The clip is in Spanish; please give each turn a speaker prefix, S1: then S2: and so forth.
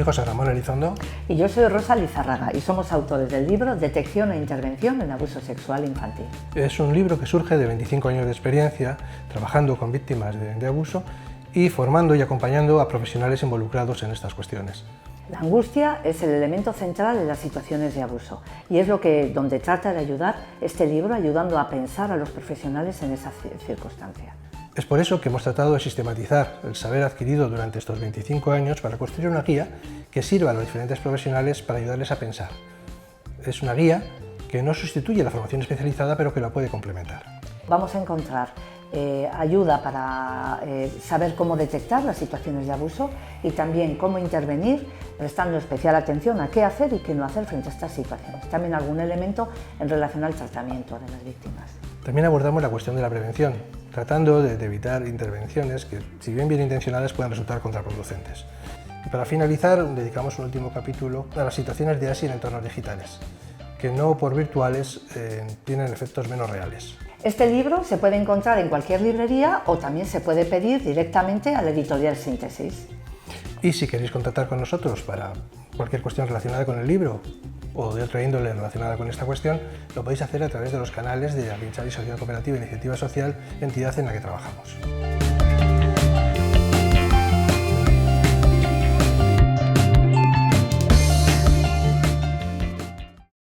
S1: soy José Ramón Elizondo.
S2: Y yo soy Rosa Lizárraga y somos autores del libro Detección e Intervención en Abuso Sexual Infantil.
S1: Es un libro que surge de 25 años de experiencia trabajando con víctimas de abuso y formando y acompañando a profesionales involucrados en estas cuestiones.
S2: La angustia es el elemento central en las situaciones de abuso y es donde trata de ayudar este libro, ayudando a pensar a los profesionales en esa circunstancia.
S1: Es por eso que hemos tratado de sistematizar el saber adquirido durante estos 25 años para construir una guía que sirva a los diferentes profesionales para ayudarles a pensar. Es una guía que no sustituye la formación especializada, pero que la puede complementar.
S2: Vamos a encontrar ayuda para saber cómo detectar las situaciones de abuso y también cómo intervenir, prestando especial atención a qué hacer y qué no hacer frente a estas situaciones. También algún elemento en relación al tratamiento de las víctimas.
S1: También abordamos la cuestión de la prevención, tratando de evitar intervenciones que, si bien intencionadas, puedan resultar contraproducentes. Y para finalizar, dedicamos un último capítulo a las situaciones de ASI en entornos digitales, que no por virtuales tienen efectos menos reales.
S2: Este libro se puede encontrar en cualquier librería o también se puede pedir directamente a la editorial Síntesis.
S1: Y si queréis contactar con nosotros para cualquier cuestión relacionada con el libro o de otra índole relacionada con esta cuestión, lo podéis hacer a través de los canales de Avinchar y Sociedad Cooperativa Iniciativa Social, entidad en la que trabajamos.